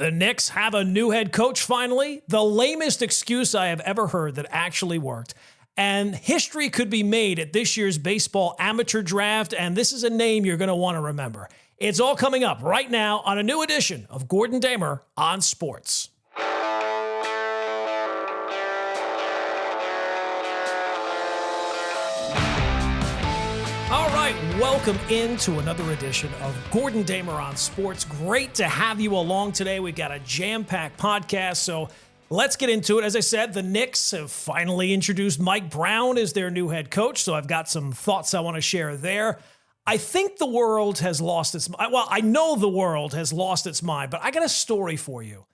The Knicks have a new head coach finally. The lamest excuse I have ever heard that actually worked. And history could be made at this year's baseball amateur draft, and this is a name you're going to want to remember. It's all coming up right now on a new edition of Gordon Damer on Sports. All right, welcome into another edition of Gordon Damer on Sports. Great to have you along today. We've got a jam-packed podcast, so let's get into it. As I said, the Knicks have finally introduced Mike Brown as their new head coach, so I've got some thoughts I want to share there. I think the world has lost its mind. Well, I know the world has lost its mind, but I got a story for you.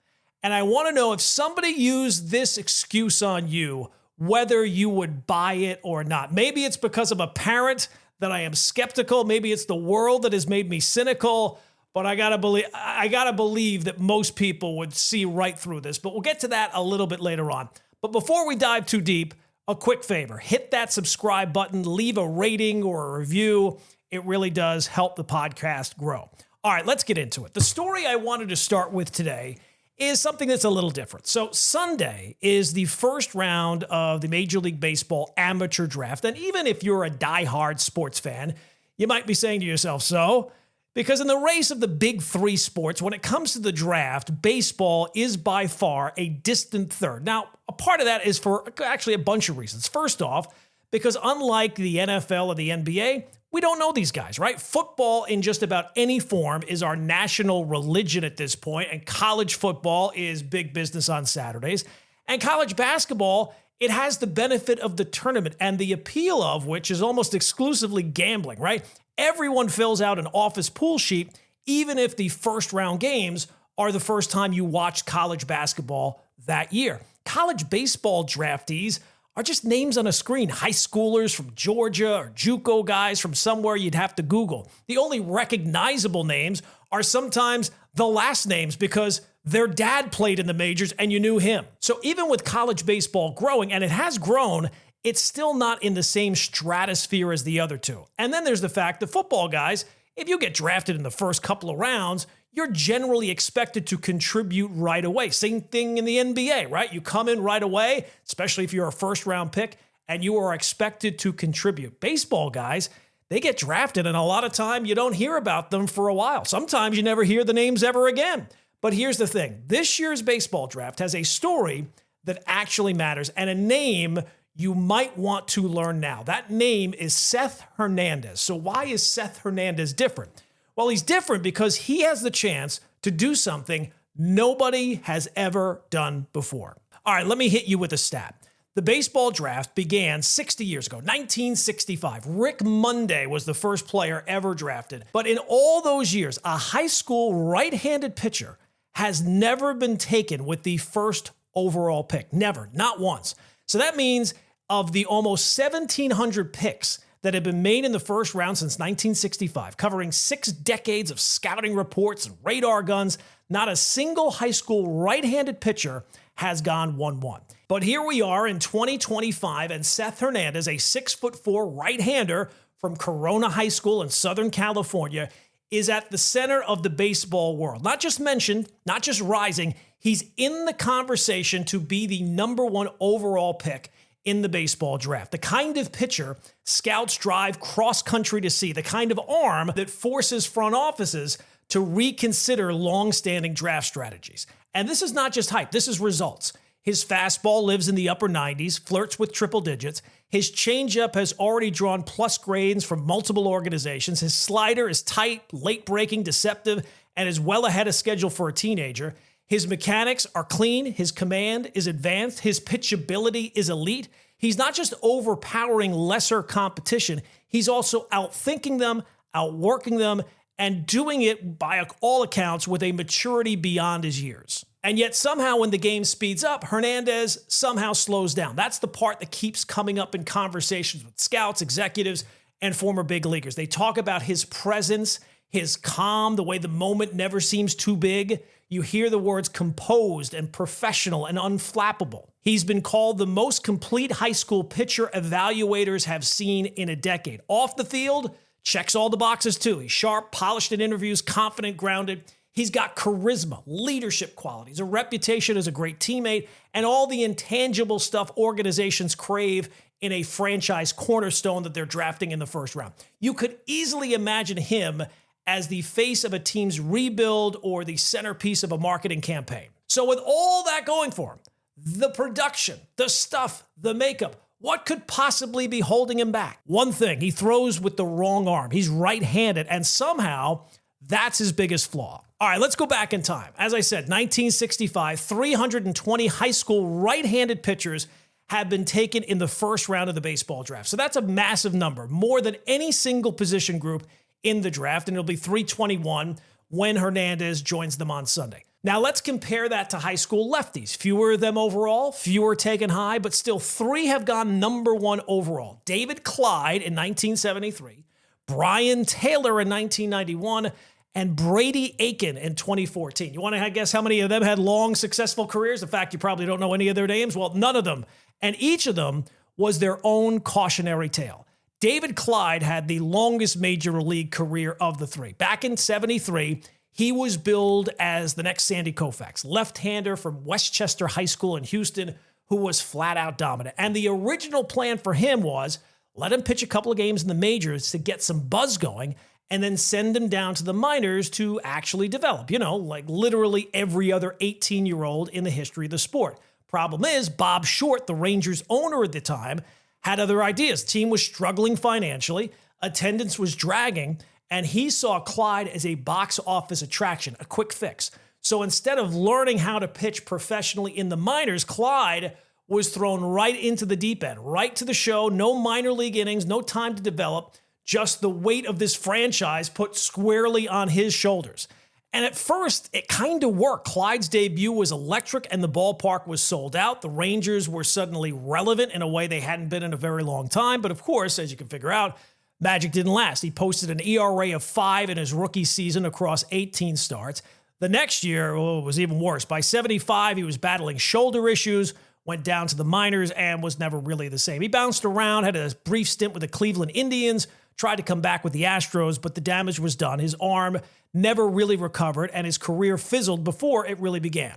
And I want to know if somebody used this excuse on you, whether you would buy it or not. Maybe it's because I'm a parent that I am skeptical. Maybe it's the world that has made me cynical. But I gotta believe that most people would see right through this. But we'll get to that a little bit later on. But before we dive too deep, a quick favor. Hit that subscribe button, leave a rating or a review. It really does help the podcast grow. All right, let's get into it. The story I wanted to start with today is something that's a little different. So Sunday is the first round of the Major League Baseball amateur draft. And even if you're a diehard sports fan, you might be saying to yourself, so? Because in the race of the big three sports, when it comes to the draft, baseball is by far a distant third. Now, a part of that is for actually a bunch of reasons. First off, because unlike the NFL or the NBA, we don't know these guys, right? Football in just about any form is our national religion at this point, and college football is big business on Saturdays. And college basketball, it has the benefit of the tournament and the appeal of which is almost exclusively gambling, right? Everyone fills out an office pool sheet, even if the first round games are the first time you watched college basketball that year. College baseball draftees are just names on a screen. High schoolers from Georgia or JUCO guys from somewhere you'd have to Google. The only recognizable names are sometimes the last names because their dad played in the majors and you knew him. So even with college baseball growing, and it has grown, it's still not in the same stratosphere as the other two. And then there's the fact that football guys, if you get drafted in the first couple of rounds, you're generally expected to contribute right away. Same thing in the NBA, right? You come in right away, especially if you're a first-round pick, and you are expected to contribute. Baseball guys, they get drafted, and a lot of time you don't hear about them for a while. Sometimes you never hear the names ever again. But here's the thing. This year's baseball draft has a story that actually matters and a name you might want to learn now. That name is Seth Hernandez. So why is Seth Hernandez different? Well, he's different because he has the chance to do something nobody has ever done before. All right, let me hit you with a stat. The baseball draft began 60 years ago, 1965. Rick Monday was the first player ever drafted. But in all those years, a high school right-handed pitcher has never been taken with the first overall pick. Never, not once. So that means of the almost 1,700 picks that have been made in the first round since 1965, covering 6 decades of scouting reports and radar guns, not a single high school right-handed pitcher has gone 1-1. But here we are in 2025, and Seth Hernandez, a 6'4" right-hander from Corona High School in Southern California, is at the center of the baseball world. Not just mentioned, not just rising, he's in the conversation to be the number 1 overall pick in the baseball draft. The kind of pitcher scouts drive cross-country to see, the kind of arm that forces front offices to reconsider long-standing draft strategies. And this is not just hype, this is results. His fastball lives in the upper 90s, flirts with triple digits. His changeup has already drawn plus grades from multiple organizations. His slider is tight, late-breaking, deceptive, and is well ahead of schedule for a teenager. His mechanics are clean, his command is advanced, his pitchability is elite. He's not just overpowering lesser competition, he's also outthinking them, outworking them, and doing it by all accounts with a maturity beyond his years. And yet somehow when the game speeds up, Hernandez somehow slows down. That's the part that keeps coming up in conversations with scouts, executives, and former big leaguers. They talk about his presence, his calm, the way the moment never seems too big. You hear the words composed and professional and unflappable. He's been called the most complete high school pitcher evaluators have seen in a decade. Off the field, checks all the boxes too. He's sharp, polished in interviews, confident, grounded. He's got charisma, leadership qualities, a reputation as a great teammate, and all the intangible stuff organizations crave in a franchise cornerstone that they're drafting in the first round. You could easily imagine him as the face of a team's rebuild or the centerpiece of a marketing campaign. So with all that going for him, the production, the stuff, the makeup, what could possibly be holding him back? One thing, he throws with the wrong arm. He's right-handed, and somehow that's his biggest flaw. All right, let's go back in time. As I said, 1965, 320 high school right-handed pitchers have been taken in the first round of the baseball draft. So that's a massive number, more than any single position group in the draft, and it'll be 321 when Hernandez joins them on Sunday. Now let's compare that to high school lefties. Fewer of them overall, fewer taken high, but still 3 have gone number 1 overall. David Clyde in 1973, Brian Taylor in 1991, and Brady Aiken in 2014. You want to guess how many of them had long, successful careers? In fact, you probably don't know any of their names. Well, none of them. And each of them was their own cautionary tale. David Clyde had the longest major league career of the 3. Back in 73, he was billed as the next Sandy Koufax, left-hander from Westchester High School in Houston, who was flat out dominant. And the original plan for him was let him pitch a couple of games in the majors to get some buzz going, and then send him down to the minors to actually develop, like literally every other 18-year-old in the history of the sport. Problem is, Bob Short, the Rangers owner at the time, had other ideas. The team was struggling financially, attendance was dragging, and he saw Clyde as a box office attraction, a quick fix. So instead of learning how to pitch professionally in the minors, Clyde was thrown right into the deep end, right to the show, no minor league innings, no time to develop, just the weight of this franchise put squarely on his shoulders. And at first, it kind of worked. Clyde's debut was electric and the ballpark was sold out. The Rangers were suddenly relevant in a way they hadn't been in a very long time. But of course, as you can figure out, magic didn't last. He posted an ERA of 5 in his rookie season across 18 starts. The next year, it was even worse. By 75, he was battling shoulder issues, went down to the minors, and was never really the same. He bounced around, had a brief stint with the Cleveland Indians, tried to come back with the Astros, but the damage was done. His arm never really recovered, and his career fizzled before it really began.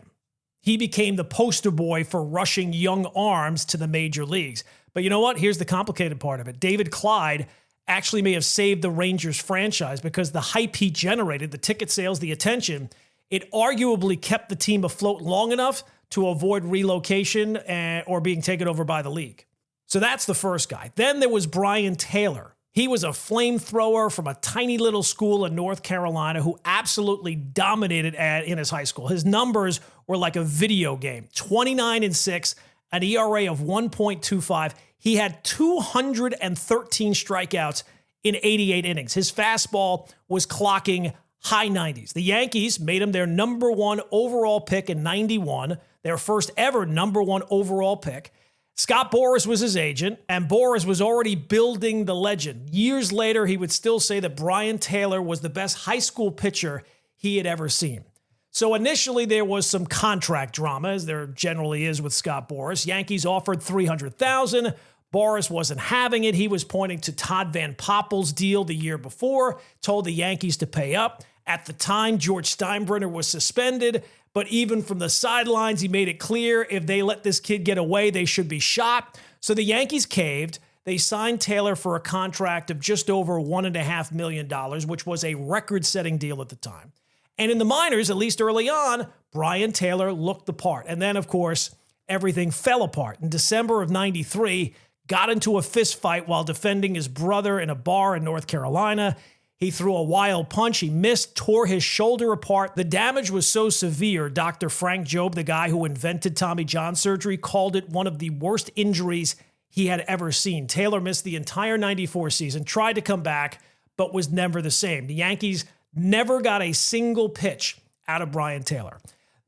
He became the poster boy for rushing young arms to the major leagues. But you know what? Here's the complicated part of it. David Clyde actually may have saved the Rangers franchise because the hype he generated, the ticket sales, the attention, it arguably kept the team afloat long enough to avoid relocation or being taken over by the league. So that's the first guy. Then there was Brian Taylor. He was a flamethrower from a tiny little school in North Carolina who absolutely dominated in his high school. His numbers were like a video game. 29-6, an ERA of 1.25. He had 213 strikeouts in 88 innings. His fastball was clocking high 90s. The Yankees made him their number 1 overall pick in 91, their first ever number 1 overall pick. Scott Boras was his agent, and Boras was already building the legend. Years later, he would still say that Brian Taylor was the best high school pitcher he had ever seen. So initially, there was some contract drama, as there generally is with Scott Boras. Yankees offered $300,000. Boras wasn't having it. He was pointing to Todd Van Poppel's deal the year before, told the Yankees to pay up. At the time, George Steinbrenner was suspended, but even from the sidelines, he made it clear if they let this kid get away, they should be shot. So the Yankees caved. They signed Taylor for a contract of just over $1.5 million, which was a record-setting deal at the time. And in the minors, at least early on, Brian Taylor looked the part. And then, of course, everything fell apart. In December of 93, got into a fist fight while defending his brother in a bar in North Carolina. He threw a wild punch. He missed, tore his shoulder apart. The damage was so severe, Dr. Frank Jobe, the guy who invented Tommy John surgery, called it one of the worst injuries he had ever seen. Taylor missed the entire 94 season, tried to come back, but was never the same. The Yankees never got a single pitch out of Brian Taylor.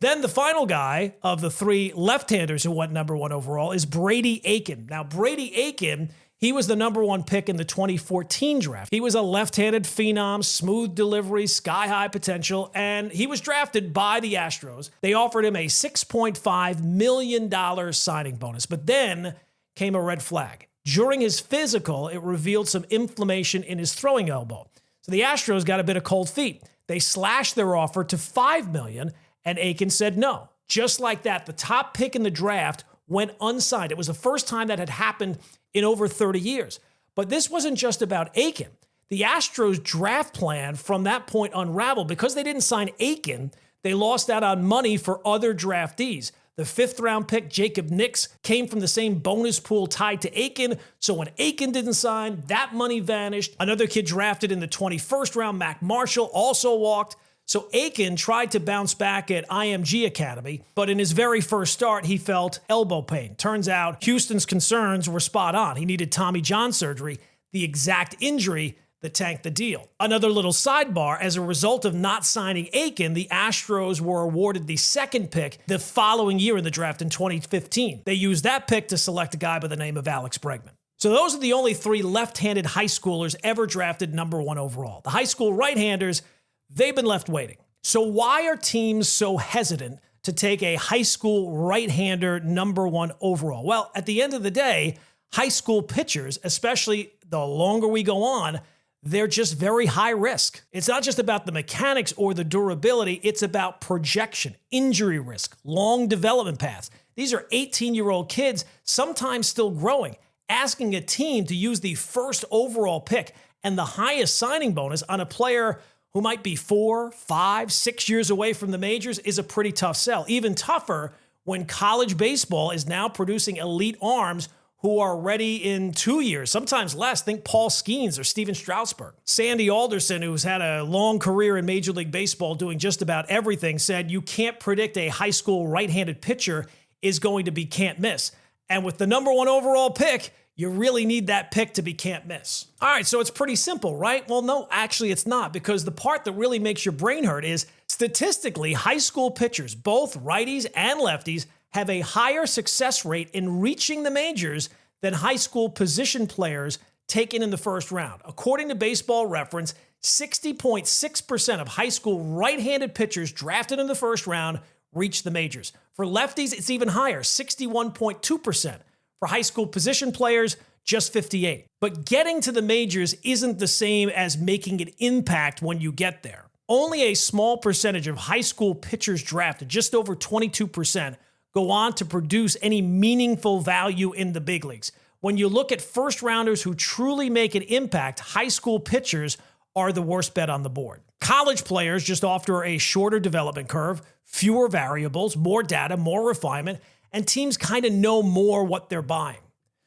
Then the final guy of the 3 left-handers who went number 1 overall is Brady Aiken. Now, Brady Aiken, he was the number 1 pick in the 2014 draft. He was a left-handed phenom, smooth delivery, sky-high potential, and he was drafted by the Astros. They offered him a $6.5 million signing bonus, but then came a red flag. During his physical, it revealed some inflammation in his throwing elbow. So the Astros got a bit of cold feet. They slashed their offer to $5 million, and Aiken said no. Just like that, the top pick in the draft went unsigned. It was the first time that had happened in over 30 years. But this wasn't just about Aiken. The Astros draft plan from that point unraveled. Because they didn't sign Aiken, they lost out on money for other draftees. The 5th-round pick, Jacob Knicks, came from the same bonus pool tied to Aiken. So when Aiken didn't sign, that money vanished. Another kid drafted in the 21st round, Mac Marshall, also walked. So Aiken tried to bounce back at IMG Academy, but in his very first start, he felt elbow pain. Turns out Houston's concerns were spot on. He needed Tommy John surgery, the exact injury that tanked the deal. Another little sidebar, as a result of not signing Aiken, the Astros were awarded the 2nd pick the following year in the draft in 2015. They used that pick to select a guy by the name of Alex Bregman. So those are the only 3 left-handed high schoolers ever drafted number 1 overall. The high school right-handers, they've been left waiting. So why are teams so hesitant to take a high school right-hander number 1 overall? Well, at the end of the day, high school pitchers, especially the longer we go on, they're just very high risk. It's not just about the mechanics or the durability. It's about projection, injury risk, long development paths. These are 18-year-old kids, sometimes still growing, asking a team to use the 1st overall pick and the highest signing bonus on a player who might be 4, 5, 6 years away from the majors is a pretty tough sell. Even tougher when college baseball is now producing elite arms who are ready in 2 years, sometimes less. Think Paul Skeens or Steven Strasburg. Sandy Alderson, who's had a long career in Major League Baseball doing just about everything, said you can't predict a high school right-handed pitcher is going to be can't miss. And with the number 1 overall pick, you really need that pick to be can't miss. All right, so it's pretty simple, right? Well, no, actually it's not, because the part that really makes your brain hurt is statistically, high school pitchers, both righties and lefties, have a higher success rate in reaching the majors than high school position players taken in the 1st round. According to Baseball Reference, 60.6% of high school right-handed pitchers drafted in the 1st round reached the majors. For lefties, it's even higher, 61.2%. For high school position players, just 58. But getting to the majors isn't the same as making an impact when you get there. Only a small percentage of high school pitchers drafted, just over 22%, go on to produce any meaningful value in the big leagues. When you look at first-rounders who truly make an impact, high school pitchers are the worst bet on the board. College players just offer a shorter development curve, fewer variables, more data, more refinement, and teams kind of know more what they're buying.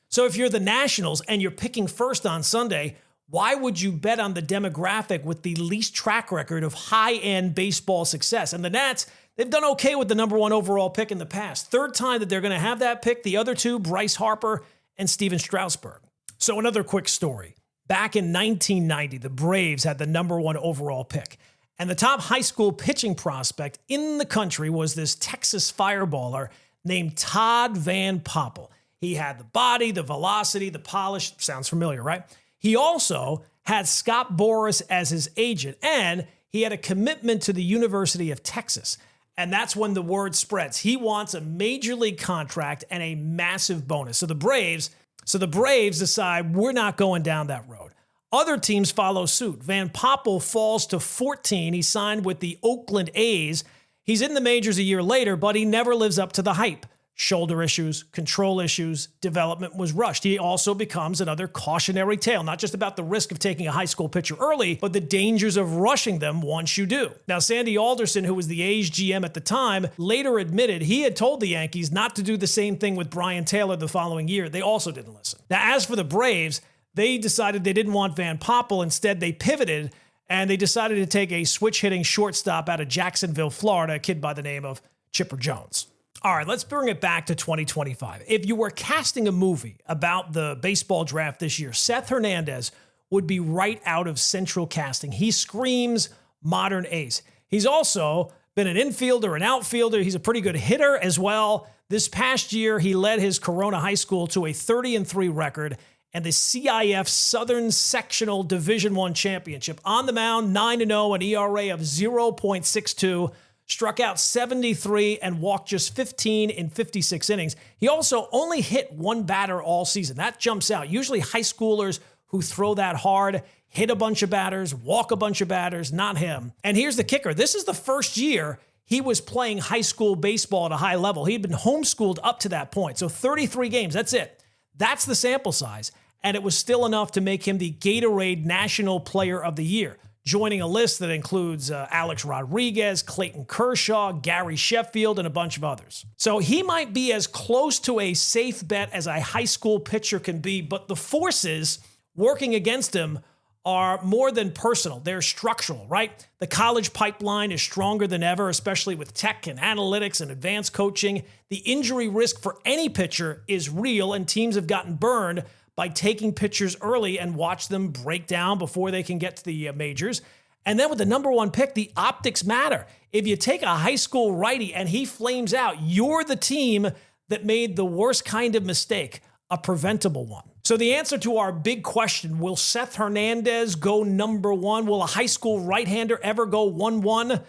So if you're the Nationals and you're picking first on Sunday, why would you bet on the demographic with the least track record of high-end baseball success? And the Nats, they've done okay with the number 1 overall pick in the past. 3rd time that they're going to have that pick. The other 2, Bryce Harper and Steven Strasburg. So another quick story. Back in 1990, the Braves had the number 1 overall pick. And the top high school pitching prospect in the country was this Texas fireballer named Todd Van Poppel. He had the body, the velocity, the polish. Sounds familiar, right? He also had Scott Boras as his agent, and he had a commitment to the University of Texas. And that's when the word spreads. He wants a major league contract and a massive bonus. So the Braves decide we're not going down that road. Other teams follow suit. Van Poppel falls to 14. He signed with the Oakland A's. He's in the majors a year later, but he never lives up to the hype. Shoulder issues, control issues, development was rushed. He also becomes another cautionary tale, not just about the risk of taking a high school pitcher early, but the dangers of rushing them once you do. Now, Sandy Alderson, who was the A's GM at the time, later admitted he had told the Yankees not to do the same thing with Brian Taylor the following year. They also didn't listen. Now, as for the Braves, they decided they didn't want Van Poppel. Instead, they pivoted, and they decided to take a switch-hitting shortstop out of Jacksonville, Florida, a kid by the name of Chipper Jones. All right, let's bring it back to 2025. If you were casting a movie about the baseball draft this year, Seth Hernandez would be right out of central casting. He screams modern ace. He's also been an infielder, an outfielder. He's a pretty good hitter as well. This past year, he led his Corona High School to a 30-3 record and the CIF Southern Sectional Division I Championship. On the mound, 9-0, an ERA of 0.62. Struck out 73 and walked just 15 in 56 innings. He also only hit one batter all season. That jumps out. Usually high schoolers who throw that hard, hit a bunch of batters, walk a bunch of batters, not him. And here's the kicker. This is the first year he was playing high school baseball at a high level. He had been homeschooled up to that point. So 33 games, that's it. That's the sample size. And it was still enough to make him the Gatorade National Player of the Year, joining a list that includes Alex Rodriguez, Clayton Kershaw, Gary Sheffield, and a bunch of others. So he might be as close to a safe bet as a high school pitcher can be, but the forces working against him are more than personal. They're structural, right? The college pipeline is stronger than ever, especially with tech and analytics and advanced coaching. The injury risk for any pitcher is real, and teams have gotten burned by taking pitchers early and watch them break down before they can get to the majors. And then with the number one pick, the optics matter. If you take a high school righty and he flames out, you're the team that made the worst kind of mistake, a preventable one. So the answer to our big question, will Seth Hernandez go number one? Will a high school right-hander ever go 1-1?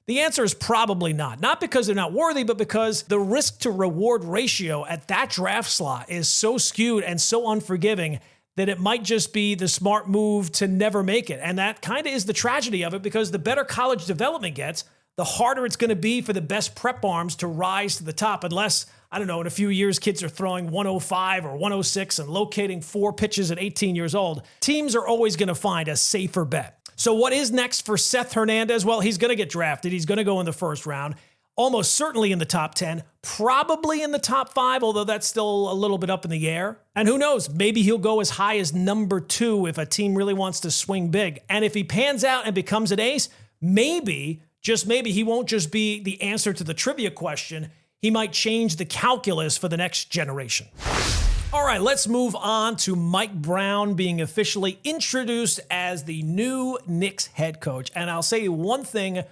The answer is probably not. Not because they're not worthy, but because the risk to reward ratio at that draft slot is so skewed and so unforgiving that it might just be the smart move to never make it. And that kind of is the tragedy of it, because the better college development gets, the harder it's going to be for the best prep arms to rise to the top, unless, I don't know, in a few years, kids are throwing 105 or 106 and locating 4 pitches at 18 years old. Teams are always going to find a safer bet. So what is next for Seth Hernandez? Well, he's going to get drafted. He's going to go in the first round, almost certainly in the top 10, probably in the top 5, although that's still a little bit up in the air. And who knows, maybe he'll go as high as number 2 if a team really wants to swing big. And if he pans out and becomes an ace, maybe, just maybe, he won't just be the answer to the trivia question. He might change the calculus for the next generation. All right, let's move on to Mike Brown being officially introduced as the new Knicks head coach. And I'll say one thing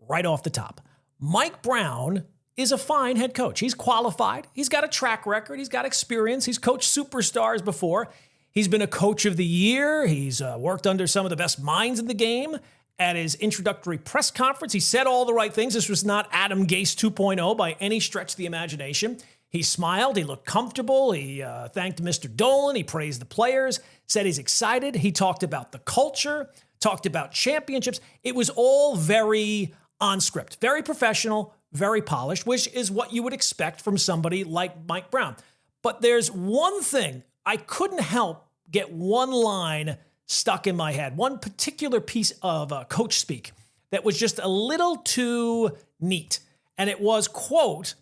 right off the top. Mike Brown is a fine head coach. He's qualified. He's got a track record. He's got experience. He's coached superstars before. He's been a coach of the year. He's worked under some of the best minds in the game. At his introductory press conference, he said all the right things. This was not Adam Gase 2.0 by any stretch of the imagination. He smiled. He looked comfortable. He thanked Mr. Dolan. He praised the players, said he's excited. He talked about the culture, talked about championships. It was all very on script, very professional, very polished, which is what you would expect from somebody like Mike Brown. But there's one thing, I couldn't help get one line stuck in my head, one particular piece of coach speak that was just a little too neat. And it was, quote,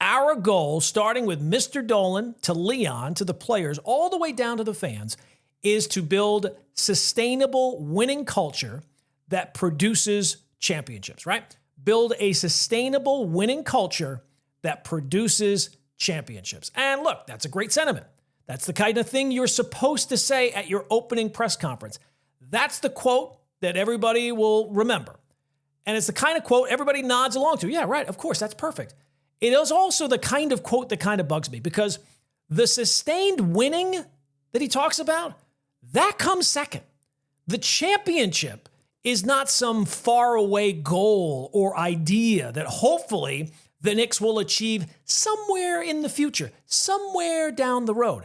"Our goal, starting with Mr. Dolan to Leon to the players, all the way down to the fans, is to build sustainable winning culture that produces championships," right? Build a sustainable winning culture that produces championships. And look, that's a great sentiment. That's the kind of thing you're supposed to say at your opening press conference. That's the quote that everybody will remember. And it's the kind of quote everybody nods along to. Yeah, right, of course, that's perfect. It is also the kind of quote that kind of bugs me, because the sustained winning that he talks about, that comes second. The championship is not some faraway goal or idea that hopefully the Knicks will achieve somewhere in the future, somewhere down the road.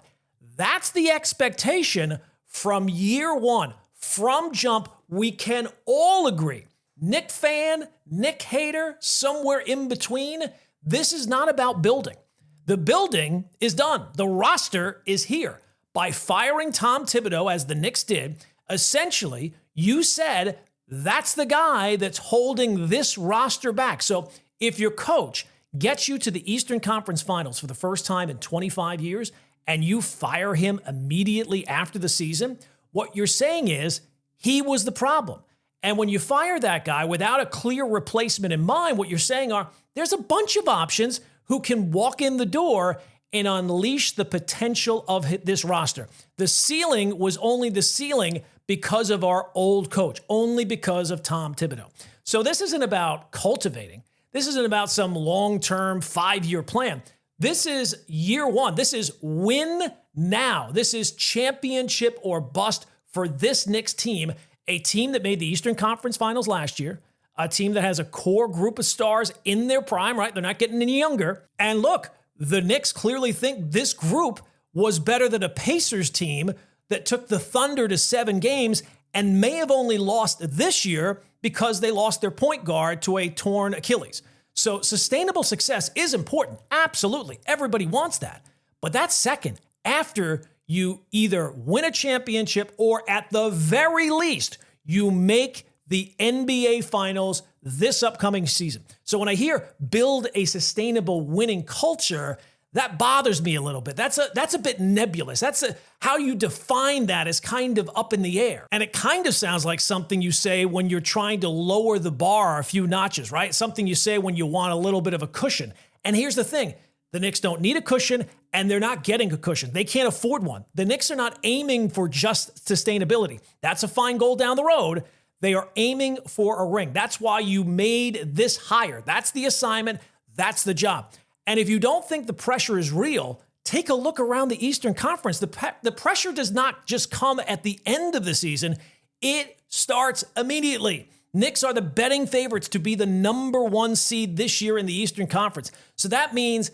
That's the expectation from year one. From jump, we can all agree. Knick fan, Knick hater, somewhere in between. This is not about building. The building is done. The roster is here. By firing Tom Thibodeau, as the Knicks did, essentially, you said that's the guy that's holding this roster back. So if your coach gets you to the Eastern Conference Finals for the first time in 25 years, and you fire him immediately after the season, what you're saying is he was the problem. And when you fire that guy without a clear replacement in mind, what you're saying are there's a bunch of options who can walk in the door and unleash the potential of this roster. The ceiling was only the ceiling because of our old coach, only because of Tom Thibodeau. So this isn't about cultivating. This isn't about some long-term 5-year plan. This is year one. This is win now. This is championship or bust for this Knicks team, a team that made the Eastern Conference Finals last year, a team that has a core group of stars in their prime, right? They're not getting any younger. And look, the Knicks clearly think this group was better than a Pacers team that took the Thunder to 7 games and may have only lost this year because they lost their point guard to a torn Achilles. So sustainable success is important. Absolutely. Everybody wants that. But that's second after you either win a championship or at the very least, you make the NBA Finals this upcoming season. So when I hear build a sustainable winning culture, that bothers me a little bit. That's a bit nebulous. How you define that is kind of up in the air. And it kind of sounds like something you say when you're trying to lower the bar a few notches, right? Something you say when you want a little bit of a cushion. And here's the thing. The Knicks don't need a cushion, and they're not getting a cushion. They can't afford one. The Knicks are not aiming for just sustainability. That's a fine goal down the road. They are aiming for a ring. That's why you made this hire. That's the assignment. That's the job. And if you don't think the pressure is real, take a look around the Eastern Conference. The pressure does not just come at the end of the season. It starts immediately. Knicks are the betting favorites to be the number 1 seed this year in the Eastern Conference. So that means,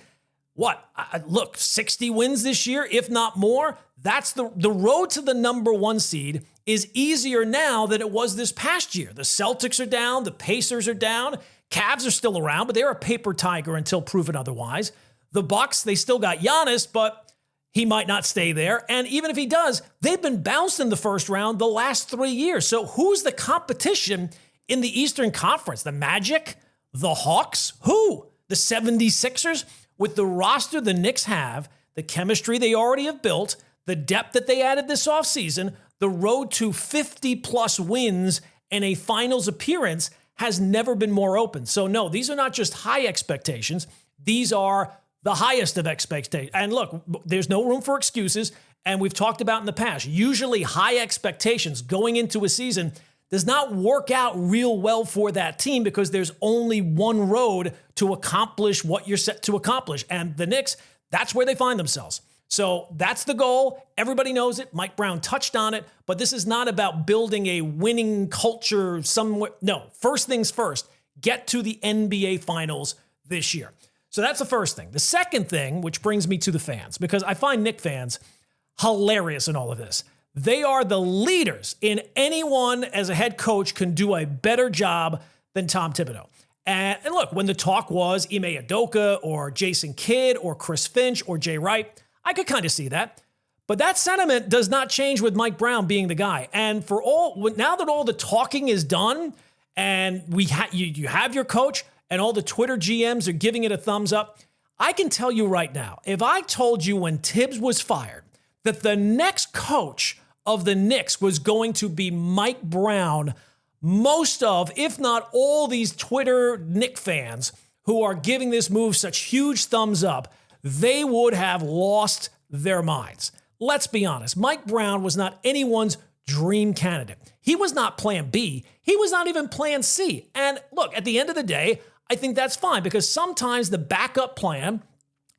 what? Look, 60 wins this year, if not more. That's the road to the number 1 seed is easier now than it was this past year. The Celtics are down. The Pacers are down. Cavs are still around, but they're a paper tiger until proven otherwise. The Bucks, they still got Giannis, but he might not stay there. And even if he does, they've been bounced in the first round the last 3 years. So who's the competition in the Eastern Conference? The Magic? The Hawks? Who? The 76ers? With the roster the Knicks have, the chemistry they already have built, the depth that they added this offseason, the road to 50-plus wins and a finals appearance has never been more open. So no, these are not just high expectations. These are the highest of expectations. And look, there's no room for excuses. And we've talked about in the past, usually high expectations going into a season does not work out real well for that team because there's only one road to accomplish what you're set to accomplish. And the Knicks, that's where they find themselves. So that's the goal. Everybody knows it. Mike Brown touched on it, but this is not about building a winning culture somewhere. No, first things first, get to the NBA Finals this year. So that's the first thing. The second thing, which brings me to the fans, because I find Knicks fans hilarious in all of this. They are the leaders in anyone as a head coach can do a better job than Tom Thibodeau. And look, when the talk was Ime Udoka or Jason Kidd or Chris Finch or Jay Wright, I could kind of see that. But that sentiment does not change with Mike Brown being the guy. And now that all the talking is done and you have your coach and all the Twitter GMs are giving it a thumbs up, I can tell you right now, if I told you when Tibbs was fired that the next coach of the Knicks was going to be Mike Brown, most of, if not all these Twitter Knicks fans who are giving this move such huge thumbs up, they would have lost their minds. Let's be honest. Mike Brown was not anyone's dream candidate. He was not plan B. He was not even plan C. And look, at the end of the day, I think that's fine because sometimes the backup plan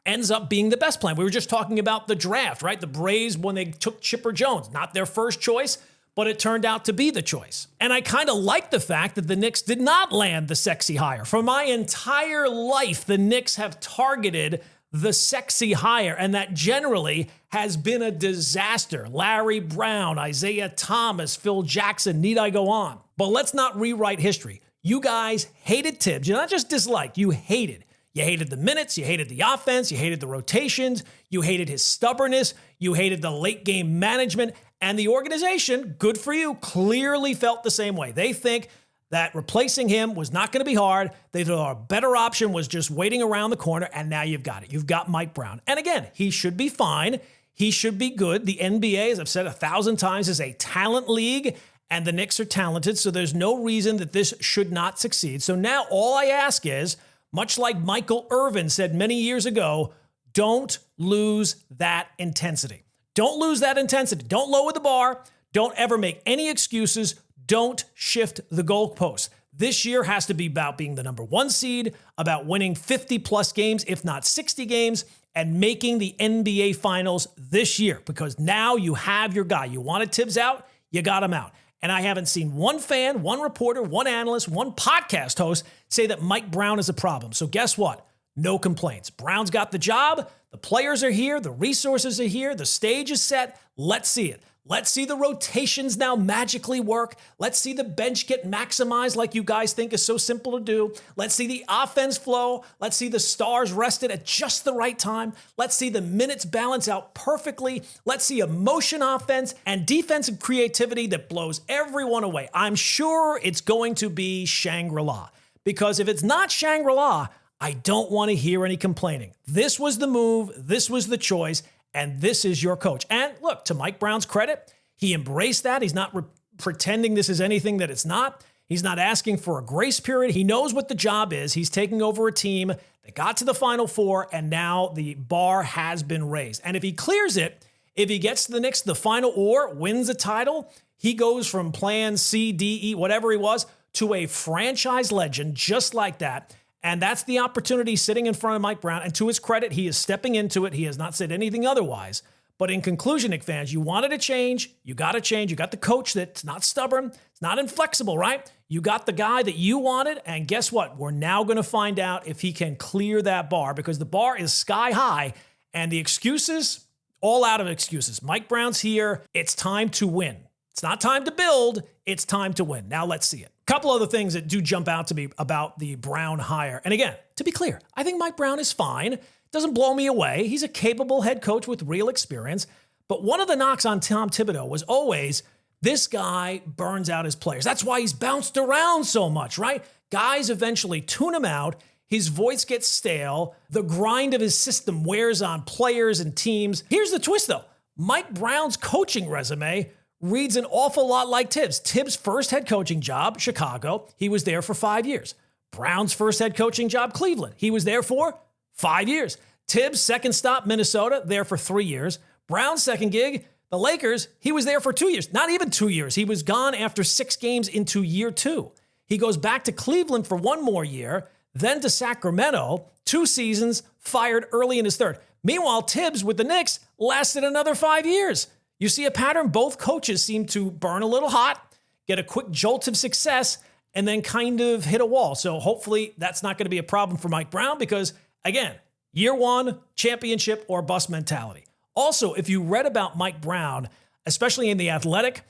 ends up being the best plan. We were just talking about the draft, right? The Braves, when they took Chipper Jones, not their first choice, but it turned out to be the choice. And I kind of like the fact that the Knicks did not land the sexy hire. For my entire life, the Knicks have targeted the sexy hire, and that generally has been a disaster. Larry Brown, Isaiah Thomas, Phil Jackson, need I go on? But let's not rewrite history. You guys hated Tibbs. You're not just disliked, you hated. You hated the minutes, you hated the offense, you hated the rotations, you hated his stubbornness, you hated the late game management, and the organization, good for you, clearly felt the same way. They think that replacing him was not going to be hard. They thought a better option was just waiting around the corner, and now you've got it. You've got Mike Brown. And again, he should be fine. He should be good. The NBA, as I've said 1,000 times, is a talent league, and the Knicks are talented, so there's no reason that this should not succeed. So now all I ask is, much like Michael Irvin said many years ago, don't lose that intensity. Don't lose that intensity. Don't lower the bar. Don't ever make any excuses. Don't shift the goalposts. This year has to be about being the number 1 seed, about winning 50-plus games, if not 60 games, and making the NBA Finals this year because now you have your guy. You wanted Tibbs out, you got him out. And I haven't seen one fan, one reporter, one analyst, one podcast host say that Mike Brown is a problem. So guess what? No complaints. Brown's got the job. The players are here. The resources are here. The stage is set. Let's see it. Let's see the rotations now magically work. Let's see the bench get maximized like you guys think is so simple to do. Let's see the offense flow. Let's see the stars rested at just the right time. Let's see the minutes balance out perfectly. Let's see a motion offense and defensive creativity that blows everyone away. I'm sure it's going to be Shangri-La, because if it's not Shangri-La, I don't want to hear any complaining. This was the move. This was the choice. And this is your coach. And look, to Mike Brown's credit, he embraced that. He's not pretending this is anything that it's not. He's not asking for a grace period. He knows what the job is. He's taking over a team that got to the Final Four, and now the bar has been raised. And if he clears it, if he gets to the Knicks, the final, or wins a title, he goes from plan C, D, E, whatever he was, to a franchise legend just like that. And that's the opportunity sitting in front of Mike Brown. And to his credit, he is stepping into it. He has not said anything otherwise. But in conclusion, Knicks fans, you wanted to change. You got to change. You got the coach that's not stubborn. It's not inflexible, right? You got the guy that you wanted. And guess what? We're now going to find out if he can clear that bar, because the bar is sky high. And the excuses, all out of excuses. Mike Brown's here. It's time to win. It's not time to build. It's time to win. Now let's see it. Couple other things that do jump out to me about the Brown hire. And again, to be clear, I think Mike Brown is fine. Doesn't blow me away. He's a capable head coach with real experience. But one of the knocks on Tom Thibodeau was always, this guy burns out his players. That's why he's bounced around so much, right? Guys eventually tune him out. His voice gets stale. The grind of his system wears on players and teams. Here's the twist, though. Mike Brown's coaching resume reads an awful lot like Tibbs. Tibbs' first head coaching job, Chicago, he was there for 5 years. Brown's first head coaching job, Cleveland, he was there for 5 years. Tibbs' second stop, Minnesota, there for 3 years. Brown's second gig, the Lakers, he was there for 2 years. Not even 2 years. He was gone after 6 games into year 2. He goes back to Cleveland for 1 more year, then to Sacramento, 2 seasons, fired early in his third. Meanwhile, Tibbs with the Knicks lasted another 5 years. You see a pattern? Both coaches seem to burn a little hot, get a quick jolt of success, and then kind of hit a wall. So hopefully that's not going to be a problem for Mike Brown, because, again, year 1, championship or bust mentality. Also, if you read about Mike Brown, especially in The Athletic,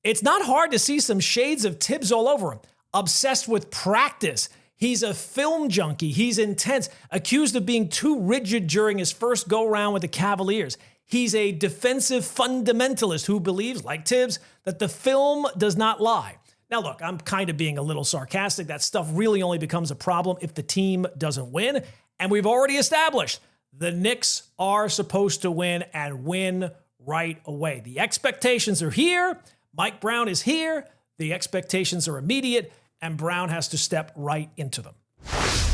it's not hard to see some shades of Tibbs all over him. Obsessed with practice. He's a film junkie. He's intense. Accused of being too rigid during his first go-round with the Cavaliers. He's a defensive fundamentalist who believes, like Tibbs, that the film does not lie. Now, look, I'm kind of being a little sarcastic. That stuff really only becomes a problem if the team doesn't win. And we've already established the Knicks are supposed to win and win right away. The expectations are here. Mike Brown is here. The expectations are immediate, and Brown has to step right into them.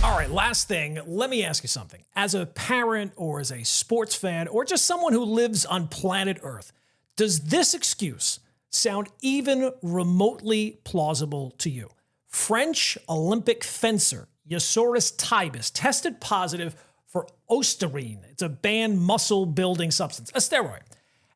All right, last thing, let me ask you something. As a parent or as a sports fan or just someone who lives on planet Earth, does this excuse sound even remotely plausible to you? French Olympic fencer Yossouris Tybus tested positive for Osterine. It's a banned muscle-building substance, a steroid.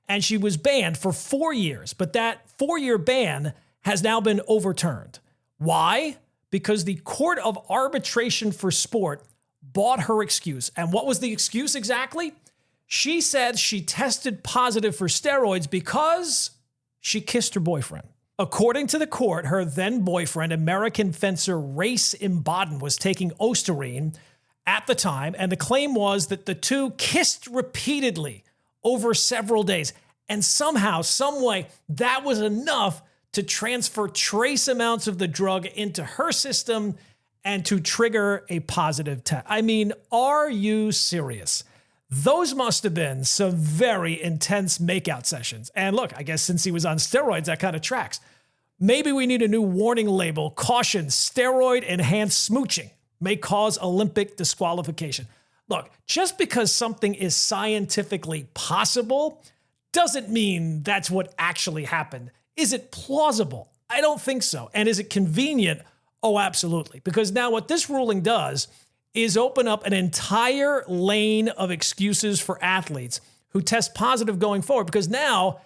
And she was banned for 4 years, but that 4-year ban has now been overturned. Why? Because the Court of Arbitration for Sport bought her excuse. And what was the excuse exactly? She said she tested positive for steroids because she kissed her boyfriend. According to the court, her then boyfriend, American fencer Race Imboden, was taking Osterine at the time, and the claim was that the two kissed repeatedly over several days. And somehow, some way, that was enough to transfer trace amounts of the drug into her system and to trigger a positive test. I mean, are you serious? Those must have been some very intense makeout sessions. And look, I guess since he was on steroids, that kind of tracks. Maybe we need a new warning label. Caution, steroid-enhanced smooching may cause Olympic disqualification. Look, just because something is scientifically possible doesn't mean that's what actually happened. Is it plausible? I don't think so. And is it convenient? Oh, absolutely. Because now what this ruling does is open up an entire lane of excuses for athletes who test positive going forward. Because now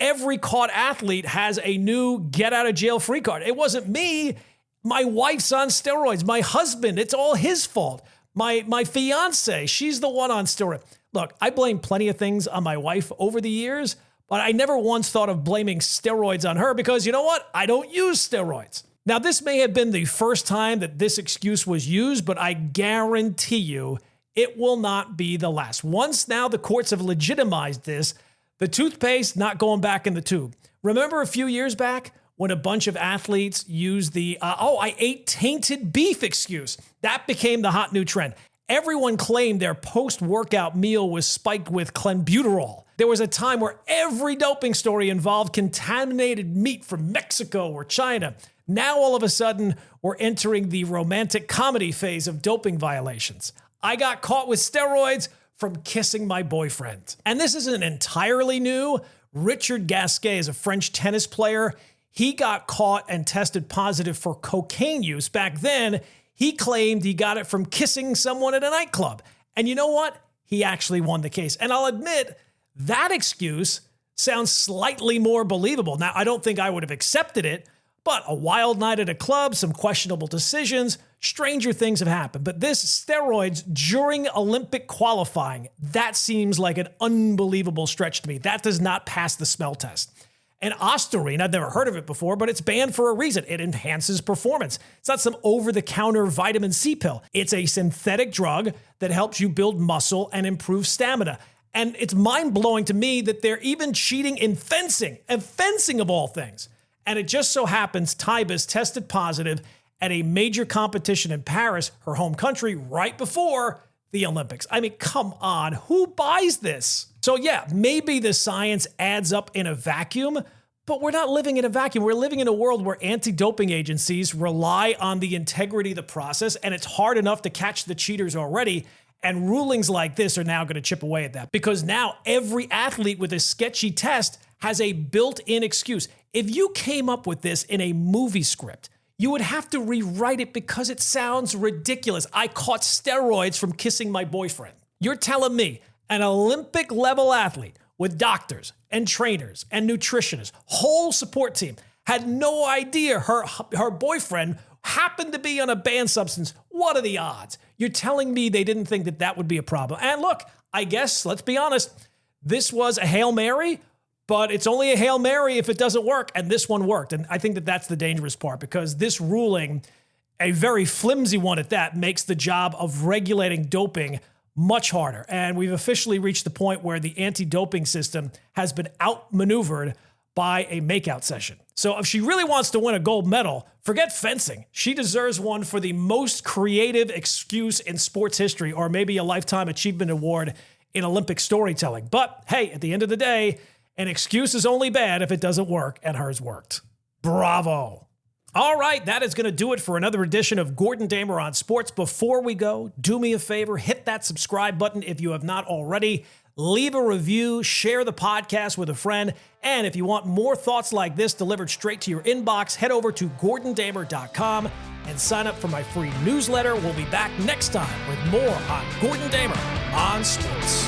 every caught athlete has a new get out of jail free card. It wasn't me. My wife's on steroids. My husband, it's all his fault. My fiance, she's the one on steroids. Look, I blame plenty of things on my wife over the years, But I never once thought of blaming steroids on her because you know what? I don't use steroids. Now, this may have been the first time that this excuse was used, but I guarantee you it will not be the last. Once now the courts have legitimized this, the toothpaste not going back in the tube. Remember a few years back when a bunch of athletes used the, I ate tainted beef excuse? That became the hot new trend. Everyone claimed their post-workout meal was spiked with clenbuterol. There was a time where every doping story involved contaminated meat from Mexico or China. Now, all of a sudden, we're entering the romantic comedy phase of doping violations. I got caught with steroids from kissing my boyfriend. And this isn't entirely new. Richard Gasquet is a French tennis player. He got caught and tested positive for cocaine use. Back then, he claimed he got it from kissing someone at a nightclub. And you know what? He actually won the case. And I'll admit, that excuse sounds slightly more believable. Now, I don't think I would have accepted it, but a wild night at a club, some questionable decisions, stranger things have happened. But this steroids during Olympic qualifying, that seems like an unbelievable stretch to me. That does not pass the smell test. And Ostarine, I've never heard of it before, but it's banned for a reason. It enhances performance. It's not some over-the-counter vitamin C pill. It's a synthetic drug that helps you build muscle and improve stamina. And it's mind-blowing to me that they're even cheating in fencing, and fencing of all things. And it just so happens Tybus tested positive at a major competition in Paris, her home country, right before the Olympics. I mean, come on, who buys this? So yeah, maybe the science adds up in a vacuum, but we're not living in a vacuum. We're living in a world where anti-doping agencies rely on the integrity of the process, and it's hard enough to catch the cheaters already. And rulings like this are now going to chip away at that because now every athlete with a sketchy test has a built-in excuse. If you came up with this in a movie script, you would have to rewrite it because it sounds ridiculous. I caught steroids from kissing my boyfriend. You're telling me an Olympic-level athlete with doctors and trainers and nutritionists, whole support team, had no idea her boyfriend happened to be on a banned substance. What are the odds? You're telling me they didn't think that that would be a problem. And look, I guess, let's be honest, this was a Hail Mary, but it's only a Hail Mary if it doesn't work, and this one worked. And I think that that's the dangerous part because this ruling, a very flimsy one at that, makes the job of regulating doping much harder. And we've officially reached the point where the anti-doping system has been outmaneuvered by a makeout session. So if she really wants to win a gold medal, forget fencing. She deserves one for the most creative excuse in sports history, or maybe a Lifetime Achievement Award in Olympic storytelling. But hey, at the end of the day, an excuse is only bad if it doesn't work, and hers worked. Bravo. All right, that is going to do it for another edition of Gordon Damer on Sports. Before we go, do me a favor, hit that subscribe button if you have not already. Leave a review, share the podcast with a friend, and if you want more thoughts like this delivered straight to your inbox, head over to GordonDamer.com and sign up for my free newsletter. We'll be back next time with more on Gordon Damer on Sports.